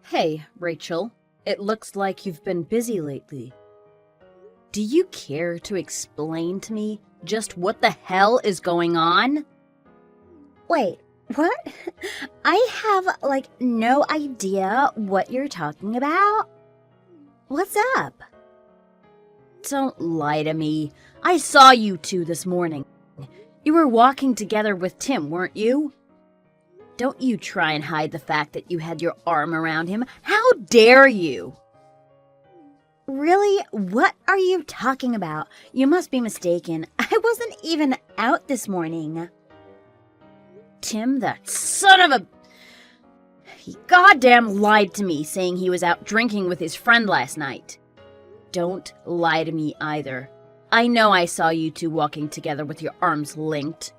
Hey, Rachel. It looks like you've been busy lately. Do you care to explain to me just what the hell is going on? Wait, what? I have, no idea what you're talking about. What's up? Don't lie to me. I saw you two this morning. You were walking together with Tim, weren't you? Don't you try and hide the fact that you had your arm around him. How dare you? Really? What are you talking about? You must be mistaken. I wasn't even out this morning. Tim, that son of a... He goddamn lied to me saying he was out drinking with his friend last night. Don't lie to me either. I know I saw you two walking together with your arms linked.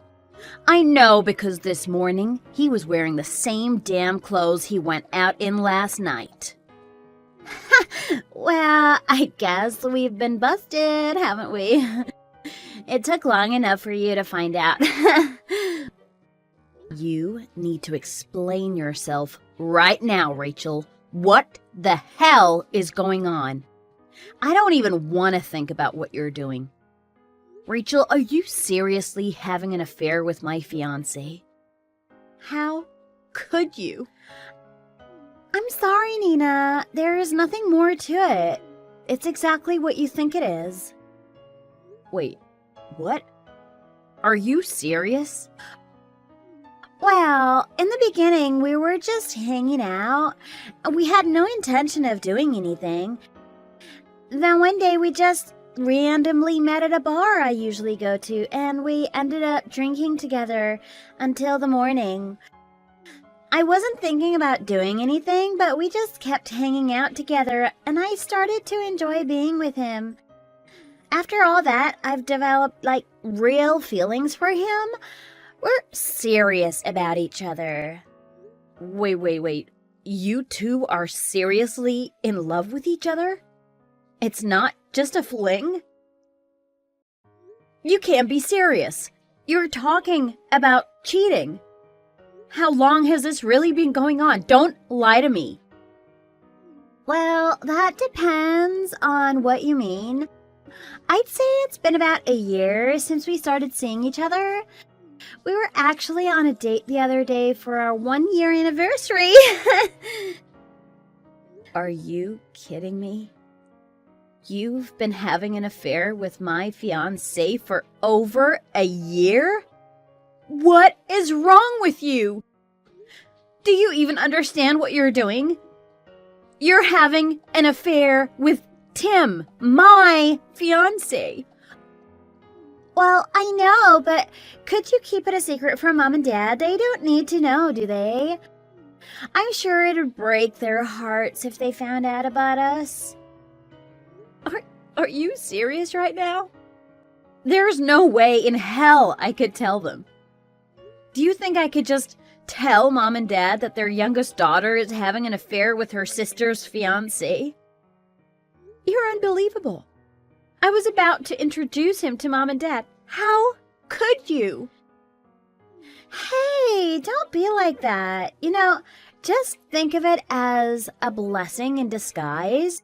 I know because this morning he was wearing the same damn clothes he went out in last night. Well, I guess we've been busted, haven't we? It took long enough for you to find out. You need to explain yourself right now, Rachel. What the hell is going on? I don't even want to think about what you're doing. Rachel, are you seriously having an affair with my fiancé? How could you? I'm sorry, Nina. There's nothing more to it. It's exactly what you think it is. Wait, what? Are you serious? Well, in the beginning, we were just hanging out. We had no intention of doing anything. Then one day we just randomly met at a bar I usually go to, and we ended up drinking together until the morning. I wasn't thinking about doing anything, but we just kept hanging out together, and I started to enjoy being with him. After all that, I've developed, real feelings for him. We're serious about each other. Wait. You two are seriously in love with each other? It's not just a fling? You can't be serious. You're talking about cheating. How long has this really been going on? Don't lie to me. Well, that depends on what you mean. I'd say it's been about a year since we started seeing each other. We were actually on a date the other day for our 1-year anniversary. Are you kidding me? You've been having an affair with my fiancé for over a year? What is wrong with you? Do you even understand what you're doing? You're having an affair with Tim, my fiancé. Well, I know, but could you keep it a secret from Mom and Dad? They don't need to know, do they? I'm sure it'd break their hearts if they found out about us. Are you serious right now? There's no way in hell I could tell them. Do you think I could just tell Mom and Dad that their youngest daughter is having an affair with her sister's fiancé? You're unbelievable. I was about to introduce him to Mom and Dad. How could you? Hey, don't be like that. Just think of it as a blessing in disguise.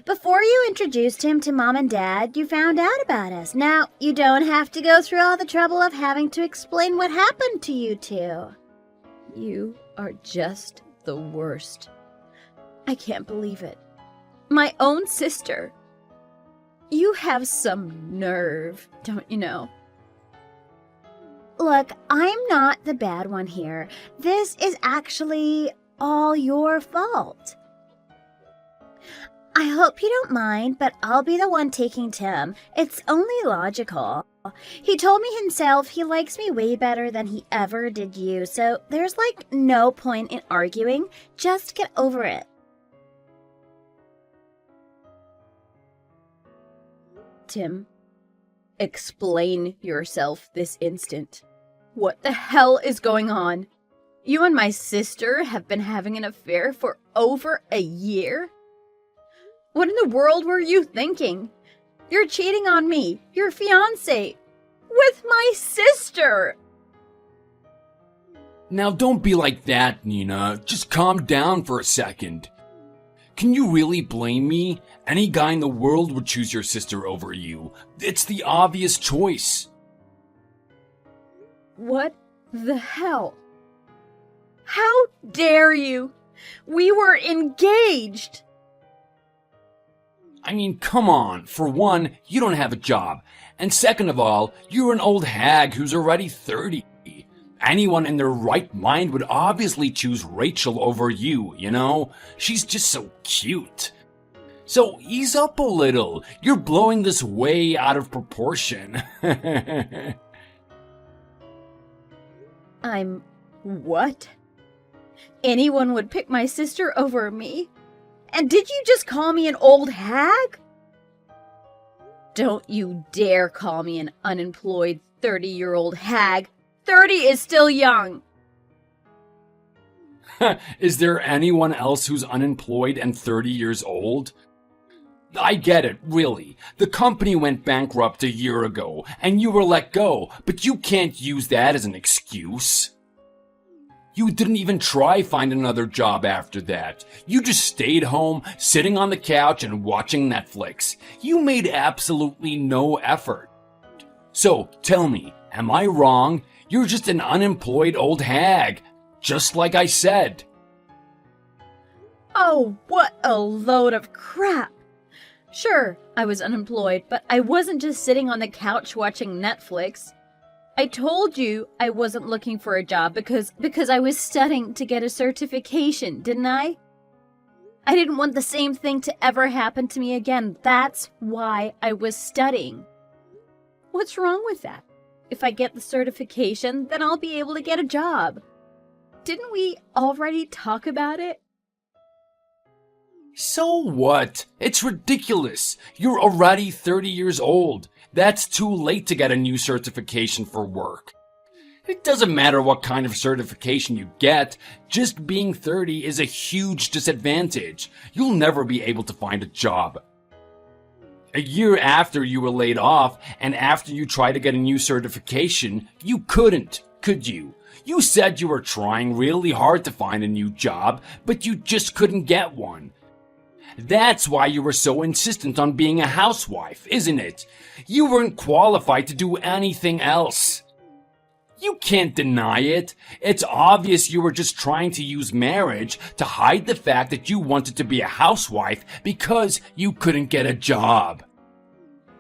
Before you introduced him to Mom and Dad, you found out about us. Now, you don't have to go through all the trouble of having to explain what happened to you two. You are just the worst. I can't believe it. My own sister. You have some nerve, don't you know? Look, I'm not the bad one here. This is actually all your fault. I hope you don't mind, but I'll be the one taking Tim. It's only logical. He told me himself he likes me way better than he ever did you, so there's no point in arguing. Just get over it. Tim, explain yourself this instant. What the hell is going on? You and my sister have been having an affair for over a year? What in the world were you thinking? You're cheating on me, your fiancé, with my sister! Now don't be like that, Nina. Just calm down for a second. Can you really blame me? Any guy in the world would choose your sister over you. It's the obvious choice. What the hell? How dare you? We were engaged! I mean, come on. For one, you don't have a job. And second of all, you're an old hag who's already 30. Anyone in their right mind would obviously choose Rachel over you, you know? She's just so cute. So ease up a little. You're blowing this way out of proportion. I'm what? Anyone would pick my sister over me? And did you just call me an old hag? Don't you dare call me an unemployed 30-year-old hag. 30 is still young. Is there anyone else who's unemployed and 30 years old? I get it, really. The company went bankrupt a year ago, and you were let go, but you can't use that as an excuse. You didn't even try find another job after that. You just stayed home, sitting on the couch and watching Netflix. You made absolutely no effort. So, tell me, am I wrong? You're just an unemployed old hag, just like I said. Oh, what a load of crap. Sure, I was unemployed, but I wasn't just sitting on the couch watching Netflix. I told you I wasn't looking for a job because I was studying to get a certification, didn't I? I didn't want the same thing to ever happen to me again. That's why I was studying. What's wrong with that? If I get the certification, then I'll be able to get a job. Didn't we already talk about it? So what? It's ridiculous. You're already 30 years old. That's too late to get a new certification for work. It doesn't matter what kind of certification you get, just being 30 is a huge disadvantage. You'll never be able to find a job. A year after you were laid off, and after you tried to get a new certification, you couldn't, could you? You said you were trying really hard to find a new job, but you just couldn't get one. That's why you were so insistent on being a housewife, isn't it? You weren't qualified to do anything else. You can't deny it. It's obvious you were just trying to use marriage to hide the fact that you wanted to be a housewife because you couldn't get a job.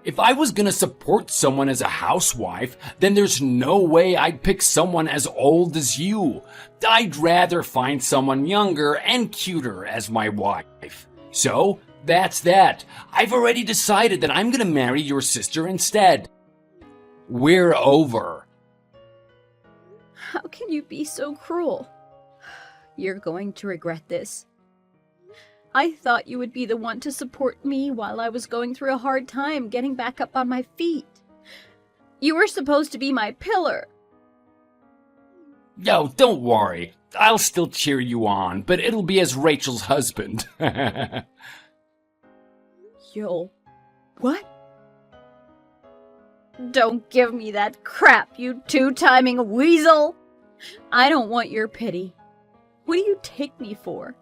If I was gonna support someone as a housewife, then there's no way I'd pick someone as old as you. I'd rather find someone younger and cuter as my wife. So, that's that. I've already decided that I'm gonna marry your sister instead. We're over. How can you be so cruel? You're going to regret this. I thought you would be the one to support me while I was going through a hard time getting back up on my feet. You were supposed to be my pillar. Yo, don't worry. I'll still cheer you on, but it'll be as Rachel's husband. Yo, what? Don't give me that crap, you two-timing weasel! I don't want your pity. What do you take me for?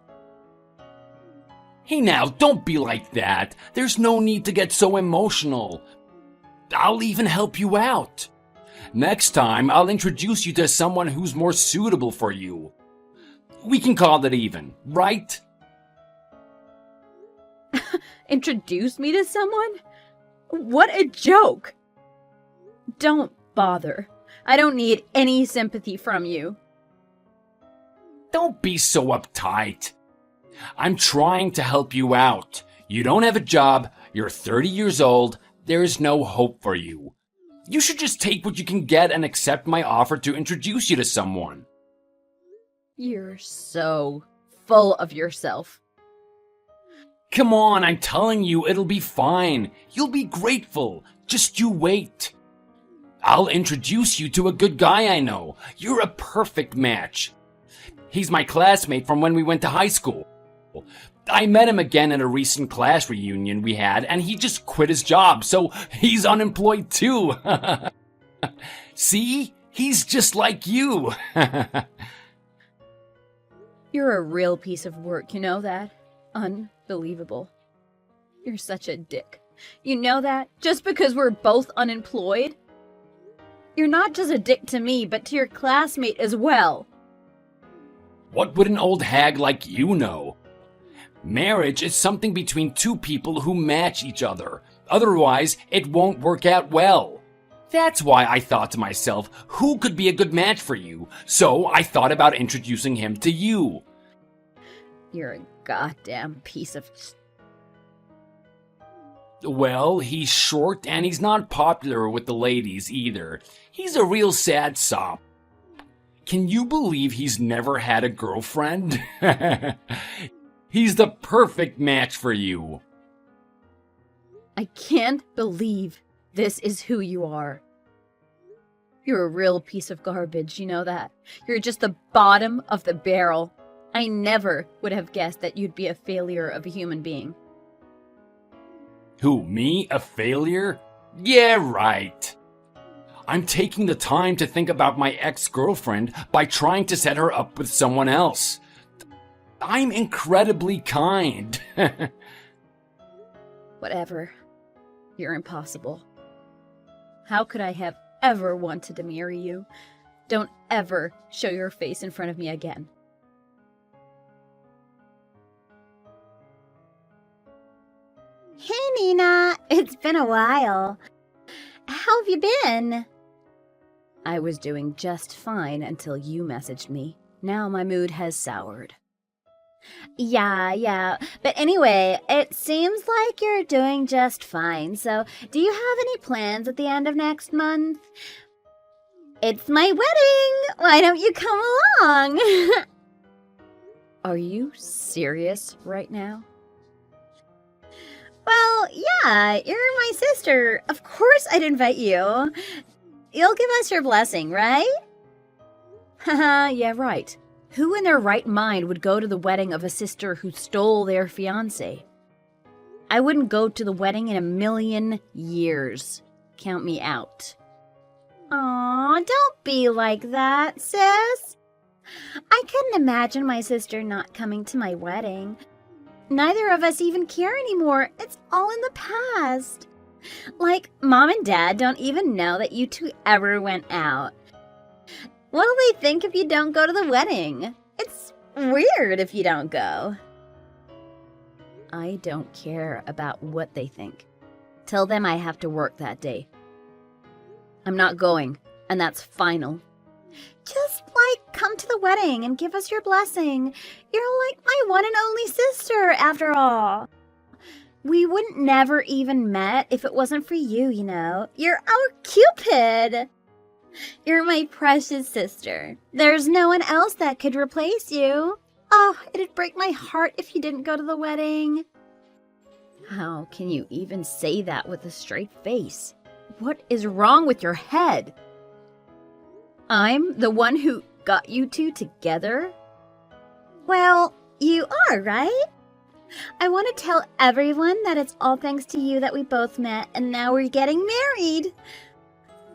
Hey now, don't be like that. There's no need to get so emotional. I'll even help you out. Next time, I'll introduce you to someone who's more suitable for you. We can call it even, right? Introduce me to someone? What a joke! Don't bother. I don't need any sympathy from you. Don't be so uptight. I'm trying to help you out. You don't have a job, you're 30 years old, there's no hope for you. You should just take what you can get and accept my offer to introduce you to someone. You're so full of yourself. Come on, I'm telling you, it'll be fine. You'll be grateful. Just you wait. I'll introduce you to a good guy I know. You're a perfect match. He's my classmate from when we went to high school. I met him again at a recent class reunion we had, and he just quit his job, so he's unemployed too. See? He's just like you. You're a real piece of work, you know that? Unbelievable. You're such a dick. You know that? Just because we're both unemployed? You're not just a dick to me, but to your classmate as well. What would an old hag like you know? Marriage is something between two people who match each other. Otherwise, it won't work out well. That's why I thought to myself, who could be a good match for you? So I thought about introducing him to you. You're a goddamn piece of... Well, he's short and he's not popular with the ladies either. He's a real sad sop. Can you believe he's never had a girlfriend? He's the perfect match for you. I can't believe this is who you are. You're a real piece of garbage, you know that? You're just the bottom of the barrel. I never would have guessed that you'd be a failure of a human being. Who, me? A failure? Yeah, right. I'm taking the time to think about my ex-girlfriend by trying to set her up with someone else. I'm incredibly kind. Whatever. You're impossible. How could I have ever wanted to marry you? Don't ever show your face in front of me again. Hey, Nina. It's been a while. How have you been? I was doing just fine until you messaged me. Now my mood has soured. Yeah. But anyway, it seems like you're doing just fine. So, do you have any plans at the end of next month? It's my wedding! Why don't you come along? Are you serious right now? Well, yeah, you're my sister. Of course I'd invite you. You'll give us your blessing, right? Haha, yeah, right. Who in their right mind would go to the wedding of a sister who stole their fiancé? I wouldn't go to the wedding in a million years. Count me out. Aw, don't be like that, sis. I couldn't imagine my sister not coming to my wedding. Neither of us even care anymore. It's all in the past. Like, Mom and Dad don't even know that you two ever went out. What'll they think if you don't go to the wedding? It's weird if you don't go. I don't care about what they think. Tell them I have to work that day. I'm not going, and that's final. Just, come to the wedding and give us your blessing. You're like my one and only sister, after all. We wouldn't never even met if it wasn't for you, you know. You're our Cupid. You're my precious sister. There's no one else that could replace you. Oh, it'd break my heart if you didn't go to the wedding. How can you even say that with a straight face? What is wrong with your head? I'm the one who got you two together? Well, you are, right? I want to tell everyone that it's all thanks to you that we both met and now we're getting married.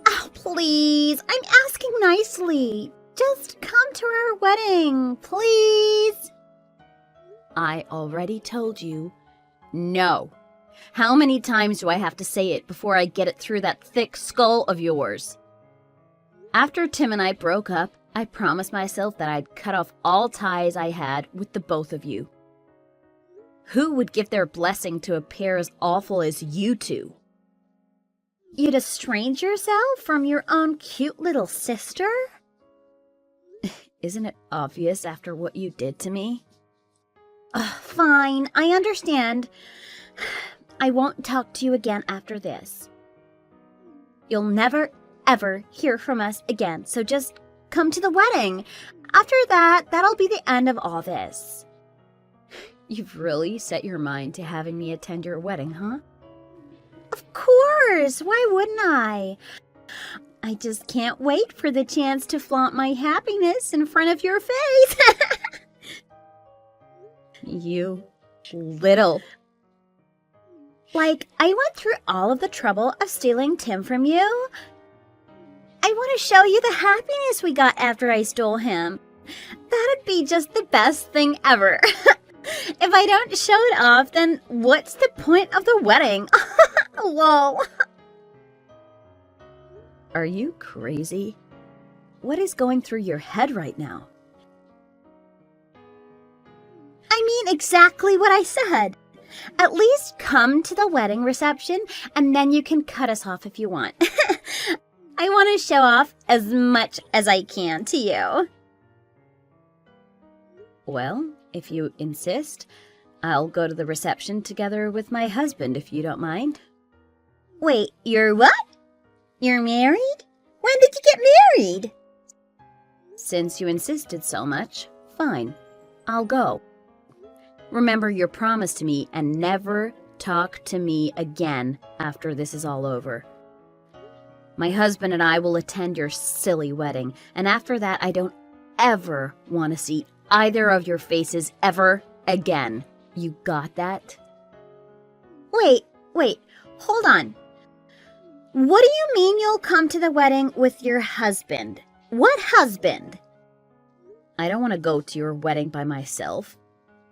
Oh, please, I'm asking nicely. Just come to our wedding, please. I already told you, no. How many times do I have to say it before I get it through that thick skull of yours? After Tim and I broke up, I promised myself that I'd cut off all ties I had with the both of you. Who would give their blessing to a pair as awful as you two? You'd estrange yourself from your own cute little sister? Isn't it obvious after what you did to me? Fine, I understand. I won't talk to you again after this. You'll never, ever hear from us again, so just come to the wedding. After that, that'll be the end of all this. You've really set your mind to having me attend your wedding, huh? Of course! Why wouldn't I? I just can't wait for the chance to flaunt my happiness in front of your face. You little... I went through all of the trouble of stealing Tim from you. I want to show you the happiness we got after I stole him. That'd be just the best thing ever. If I don't show it off, then what's the point of the wedding? Lol. Are you crazy? What is going through your head right now? I mean exactly what I said. At least come to the wedding reception, and then you can cut us off if you want. I want to show off as much as I can to you. Well, if you insist, I'll go to the reception together with my husband if you don't mind. Wait, you're what? You're married? When did you get married? Since you insisted so much, fine, I'll go. Remember your promise to me and never talk to me again after this is all over. My husband and I will attend your silly wedding, and after that I don't ever want to see either of your faces ever again. You got that? Wait, hold on. What do you mean you'll come to the wedding with your husband? What husband? I don't want to go to your wedding by myself.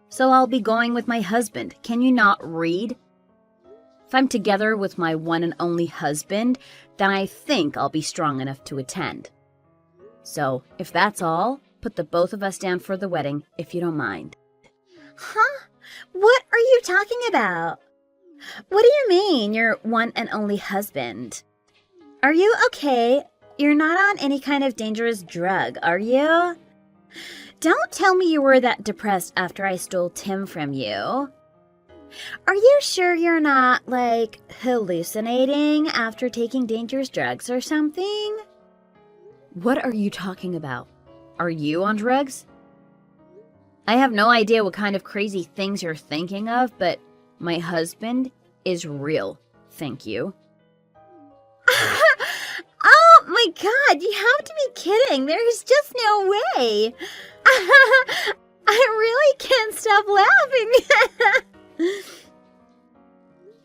So I'll be going with my husband. Can you not read? If I'm together with my one and only husband, then I think I'll be strong enough to attend. So, if that's all, put the both of us down for the wedding, if you don't mind. Huh? What are you talking about? What do you mean, your one and only husband? Are you okay? You're not on any kind of dangerous drug, are you? Don't tell me you were that depressed after I stole Tim from you. Are you sure you're not, hallucinating after taking dangerous drugs or something? What are you talking about? Are you on drugs? I have no idea what kind of crazy things you're thinking of, but my husband is real, thank you. Oh my god, you have to be kidding. There's just no way. I really can't stop laughing.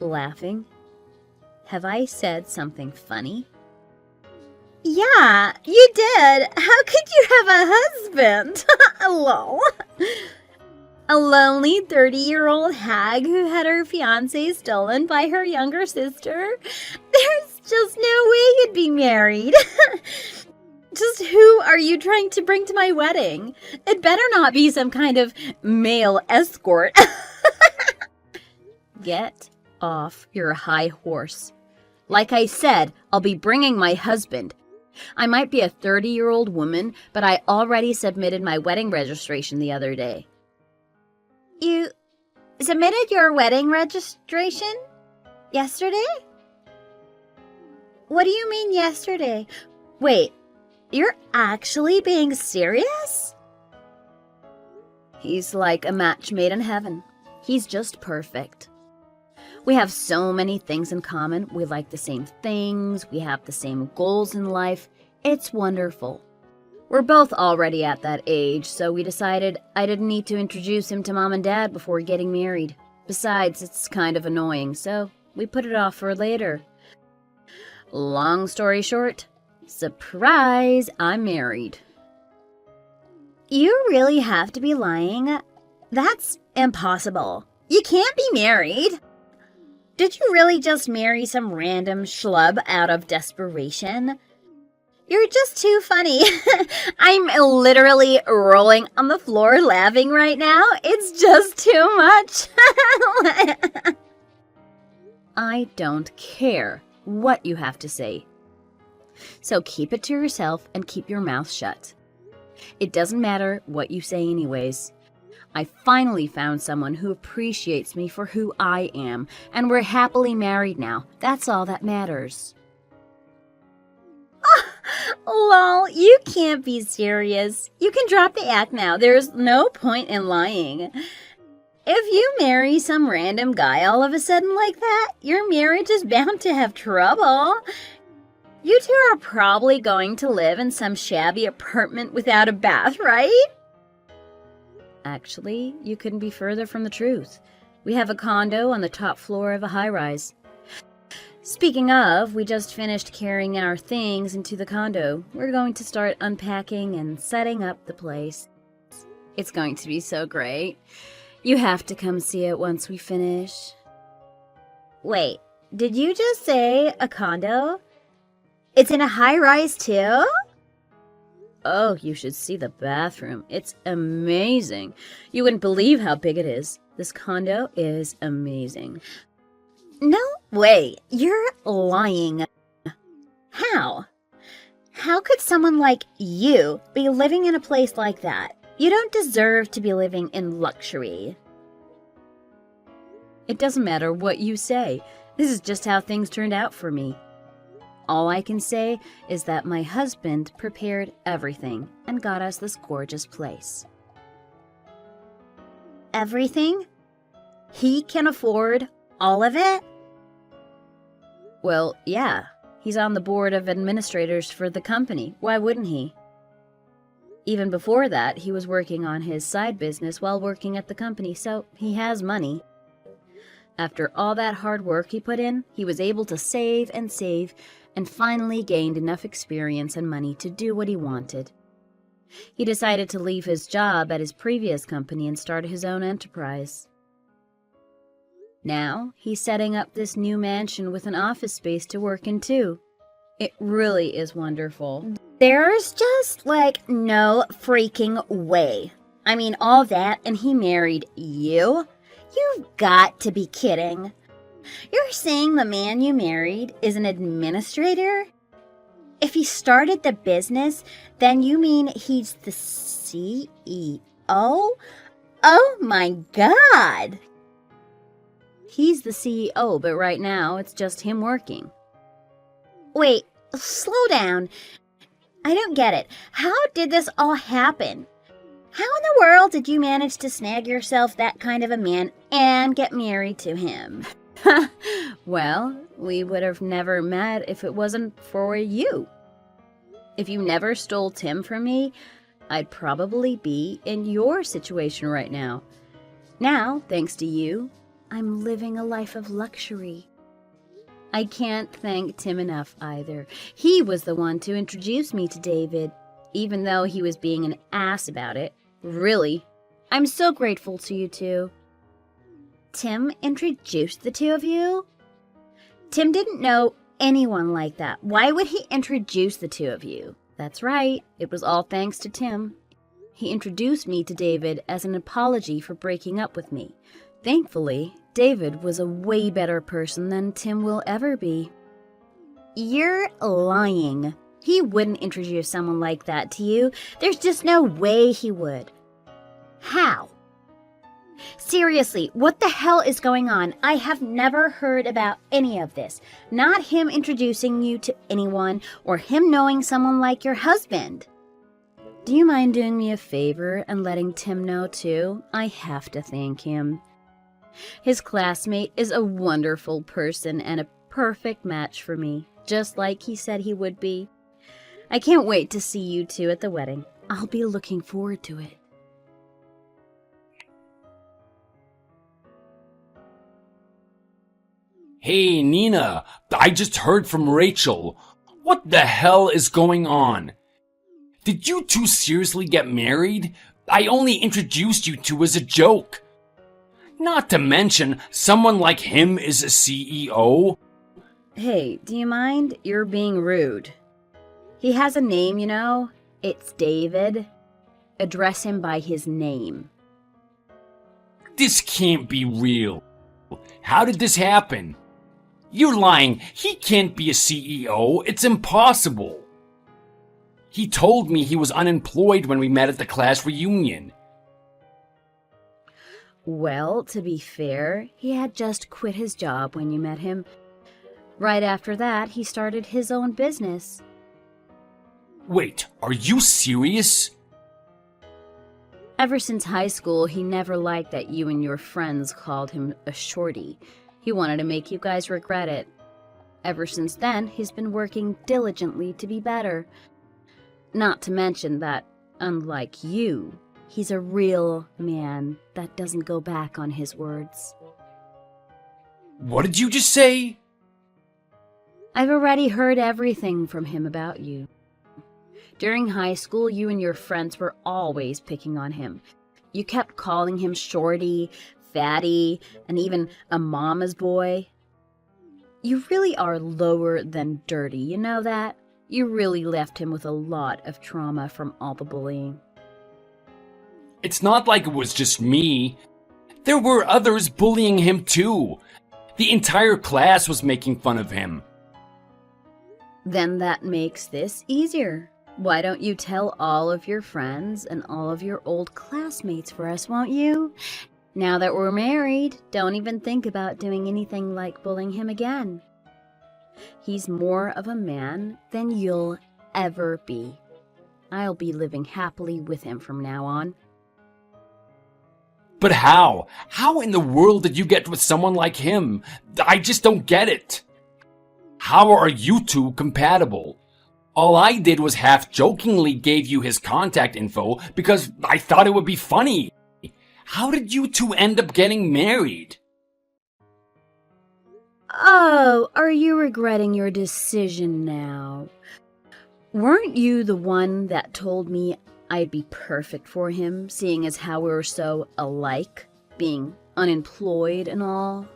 Laughing? Have I said something funny? Yeah, you did. How could you have a husband? Lol. A lonely 30-year-old hag who had her fiancé stolen by her younger sister? There's just no way you'd be married. Just who are you trying to bring to my wedding? It better not be some kind of male escort. Get off your high horse. Like I said, I'll be bringing my husband. I might be a 30-year-old woman, but I already submitted my wedding registration the other day. You submitted your wedding registration yesterday? What do you mean yesterday? Wait, you're actually being serious? He's like a match made in heaven. He's just perfect. We have so many things in common. We like the same things. We have the same goals in life. It's wonderful. We're both already at that age, so we decided I didn't need to introduce him to Mom and Dad before getting married. Besides, it's kind of annoying, so we put it off for later. Long story short, surprise, I'm married. You really have to be lying. That's impossible. You can't be married. Did you really just marry some random schlub out of desperation? You're just too funny. I'm literally rolling on the floor laughing right now. It's just too much. I don't care what you have to say. So keep it to yourself and keep your mouth shut. It doesn't matter what you say anyways. I finally found someone who appreciates me for who I am, and we're happily married now. That's all that matters. Lol, you can't be serious. You can drop the act now. There's no point in lying. If you marry some random guy all of a sudden like that, your marriage is bound to have trouble. You two are probably going to live in some shabby apartment without a bath, right? Actually, you couldn't be further from the truth. We have a condo on the top floor of a high-rise. Speaking of, we just finished carrying our things into the condo. We're going to start unpacking and setting up the place. It's going to be so great. You have to come see it once we finish. Wait, did you just say a condo? It's in a high-rise too? Oh, you should see the bathroom. It's amazing. You wouldn't believe how big it is. This condo is amazing. No way, you're lying. How? How could someone like you be living in a place like that? You don't deserve to be living in luxury. It doesn't matter what you say. This is just how things turned out for me. All I can say is that my husband prepared everything and got us this gorgeous place. Everything? He can afford all of it? Well, yeah. He's on the board of administrators for the company. Why wouldn't he? Even before that, he was working on his side business while working at the company, so he has money. After all that hard work he put in, he was able to save and finally gained enough experience and money to do what he wanted. He decided to leave his job at his previous company and start his own enterprise. Now, he's setting up this new mansion with an office space to work in too. It really is wonderful. There's just, no freaking way. I mean, all that, and he married you? You've got to be kidding. You're saying the man you married is an administrator? If he started the business, then you mean he's the CEO? Oh my God! He's the CEO, but right now it's just him working. Wait, slow down. I don't get it. How did this all happen? How in the world did you manage to snag yourself that kind of a man and get married to him? Well, we would have never met if it wasn't for you. If you never stole Tim from me, I'd probably be in your situation right now. Now, thanks to you, I'm living a life of luxury. I can't thank Tim enough either. He was the one to introduce me to David, even though he was being an ass about it. Really, I'm so grateful to you two. Tim introduced the two of you? Tim didn't know anyone like that. Why would he introduce the two of you? That's right. It was all thanks to Tim. He introduced me to David as an apology for breaking up with me. Thankfully, David was a way better person than Tim will ever be. You're lying. He wouldn't introduce someone like that to you. There's just no way he would. How? Seriously, what the hell is going on? I have never heard about any of this. Not him introducing you to anyone or him knowing someone like your husband. Do you mind doing me a favor and letting Tim know too? I have to thank him. His classmate is a wonderful person and a perfect match for me, just like he said he would be. I can't wait to see you two at the wedding. I'll be looking forward to it. Hey, Nina, I just heard from Rachel. What the hell is going on? Did you two seriously get married? I only introduced you two as a joke. Not to mention, someone like him is a CEO. Hey, do you mind? You're being rude. He has a name, you know? It's David. Address him by his name. This can't be real. How did this happen? You're lying. He can't be a CEO. It's impossible. He told me he was unemployed when we met at the class reunion. Well, to be fair, he had just quit his job when you met him. Right after that, he started his own business. Wait, are you serious? Ever since high school, he never liked that you and your friends called him a shorty. He wanted to make you guys regret it. Ever since then, he's been working diligently to be better. Not to mention that, unlike you, he's a real man that doesn't go back on his words. What did you just say? I've already heard everything from him about you. During high school, you and your friends were always picking on him. You kept calling him shorty, fatty, and even a mama's boy. You really are lower than dirty, you know that? You really left him with a lot of trauma from all the bullying. It's not like it was just me. There were others bullying him too. The entire class was making fun of him. Then that makes this easier. Why don't you tell all of your friends and all of your old classmates for us, won't you? Now that we're married, don't even think about doing anything like bullying him again. He's more of a man than you'll ever be. I'll be living happily with him from now on. But how? How in the world did you get with someone like him? I just don't get it. How are you two compatible? All I did was half-jokingly gave you his contact info because I thought it would be funny. How did you two end up getting married? Oh, are you regretting your decision now? Weren't you the one that told me I'd be perfect for him, seeing as how we were so alike, being unemployed and all?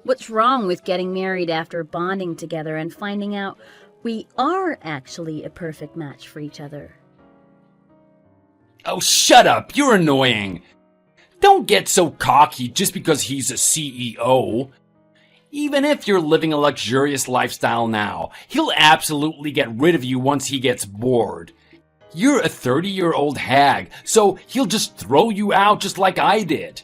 What's wrong with getting married after bonding together and finding out we are actually a perfect match for each other? Oh, shut up! You're annoying! Don't get so cocky just because he's a CEO. Even if you're living a luxurious lifestyle now, he'll absolutely get rid of you once he gets bored. You're a 30-year-old hag, so he'll just throw you out just like I did.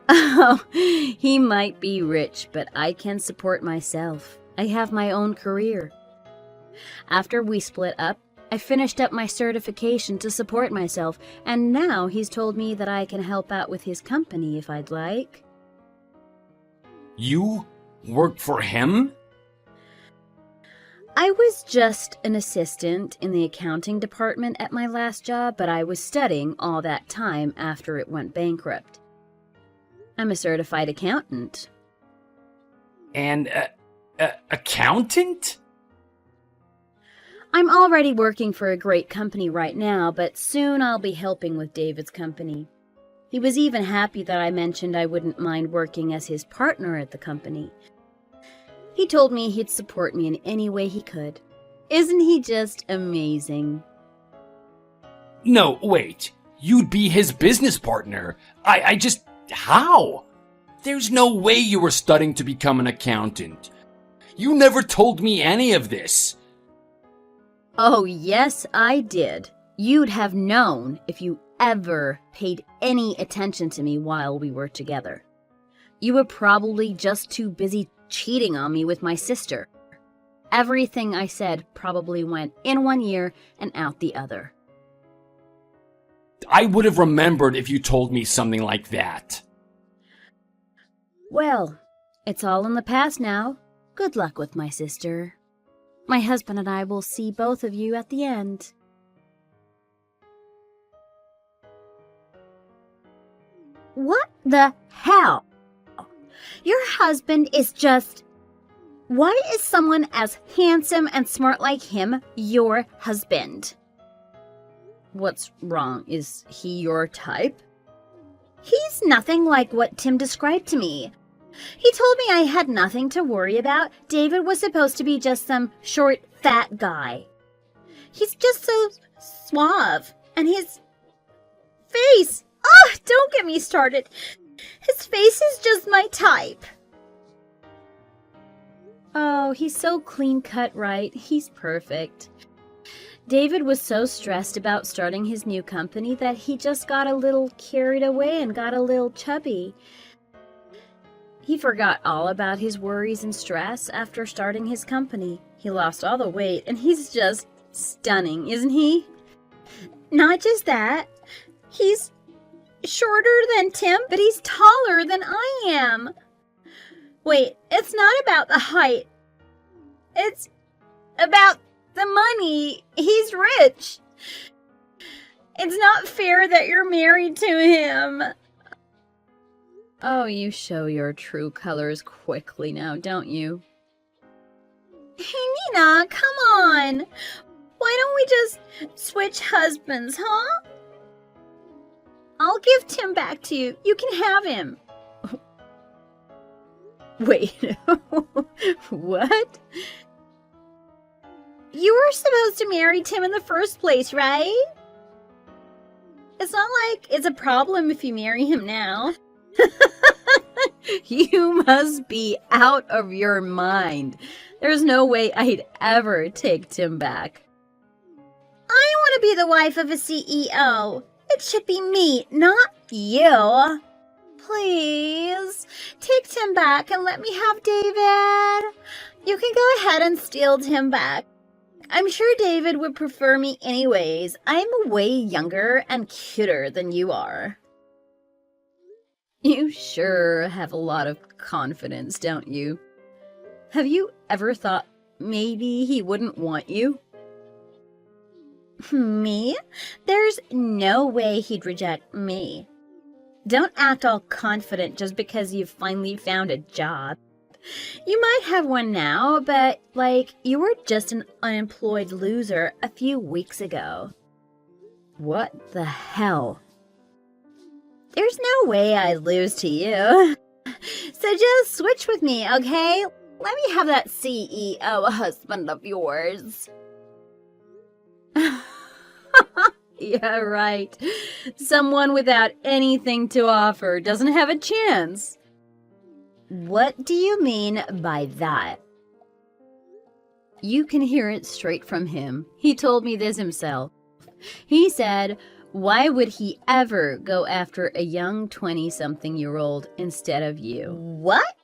Oh, he might be rich, but I can support myself. I have my own career. After we split up, I finished up my certification to support myself, and now he's told me that I can help out with his company if I'd like. You work for him? I was just an assistant in the accounting department at my last job, but I was studying all that time after it went bankrupt. I'm a certified accountant. And accountant? I'm already working for a great company right now, but soon I'll be helping with David's company. He was even happy that I mentioned I wouldn't mind working as his partner at the company. He told me he'd support me in any way he could. Isn't he just amazing? No, wait. You'd be his business partner. I just... How? There's no way you were studying to become an accountant. You never told me any of this. Oh, yes, I did. You'd have known if you ever paid any attention to me while we were together. You were probably just too busy cheating on me with my sister. Everything I said probably went in one ear and out the other. I would have remembered if you told me something like that. Well, it's all in the past now. Good luck with my sister. My husband and I will see both of you at the end. What the hell? Your husband is just... Why is someone as handsome and smart like him your husband? What's wrong? Is he your type? He's nothing like what Tim described to me. He told me I had nothing to worry about. David was supposed to be just some short, fat guy. He's just so suave. And his face... Oh, don't get me started. His face is just my type. Oh, he's so clean-cut, right? He's perfect. David was so stressed about starting his new company that he just got a little carried away and got a little chubby. He forgot all about his worries and stress after starting his company. He lost all the weight, and he's just stunning, isn't he? Not just that. He's shorter than Tim, but he's taller than I am. Wait, it's not about the height. It's about the money. He's rich. It's not fair that you're married to him. Oh, you show your true colors quickly now, don't you? Hey, Nina, come on. Why don't we just switch husbands, huh? I'll give Tim back to you. You can have him. Wait, what? You were supposed to marry Tim in the first place, right? It's not like it's a problem if you marry him now. You must be out of your mind. There's no way I'd ever take Tim back. I want to be the wife of a CEO. It should be me, not you. Please, take Tim back and let me have David. You can go ahead and steal Tim back. I'm sure David would prefer me anyways. I'm way younger and cuter than you are. You sure have a lot of confidence, don't you? Have you ever thought maybe he wouldn't want you? Me? There's no way he'd reject me. Don't act all confident just because you've finally found a job. You might have one now, but, you were just an unemployed loser a few weeks ago. What the hell? There's no way I'd lose to you. So just switch with me, okay? Let me have that CEO husband of yours. Yeah, right. Someone without anything to offer doesn't have a chance. What do you mean by that? You can hear it straight from him. He told me this himself. He said, why would he ever go after a young 20-something-year-old instead of you? What?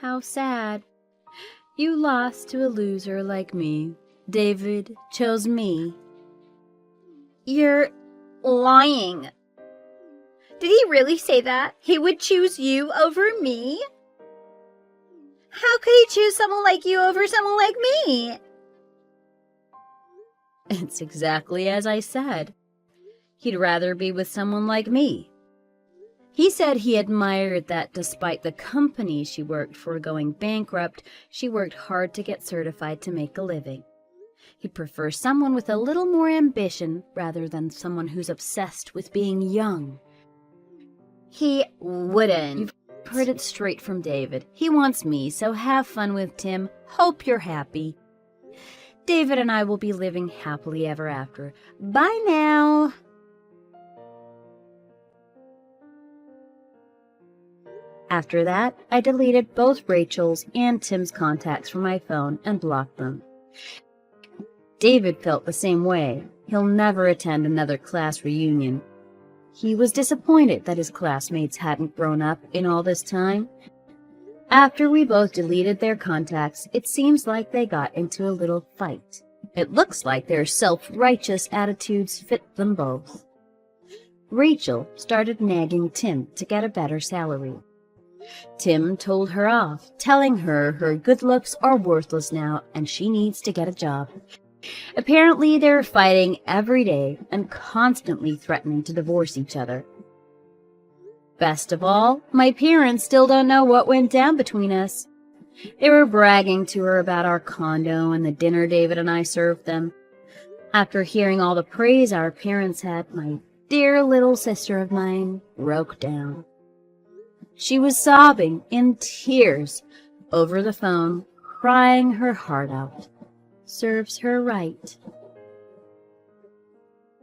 How sad. You lost to a loser like me. David chose me. You're lying. Did he really say that? He would choose you over me? How could he choose someone like you over someone like me? It's exactly as I said. He'd rather be with someone like me. He said he admired that despite the company she worked for going bankrupt, she worked hard to get certified to make a living. He'd prefer someone with a little more ambition rather than someone who's obsessed with being young. He wouldn't. You've heard it straight from David. He wants me, so have fun with Tim. Hope you're happy. David and I will be living happily ever after. Bye now. After that, I deleted both Rachel's and Tim's contacts from my phone and blocked them. David felt the same way. He'll never attend another class reunion. He was disappointed that his classmates hadn't grown up in all this time. After we both deleted their contacts, it seems like they got into a little fight. It looks like their self-righteous attitudes fit them both. Rachel started nagging Tim to get a better salary. Tim told her off, telling her her good looks are worthless now and she needs to get a job. Apparently, they were fighting every day and constantly threatening to divorce each other. Best of all, my parents still don't know what went down between us. They were bragging to her about our condo and the dinner David and I served them. After hearing all the praise our parents had, my dear little sister of mine broke down. She was sobbing in tears over the phone, crying her heart out. Serves her right.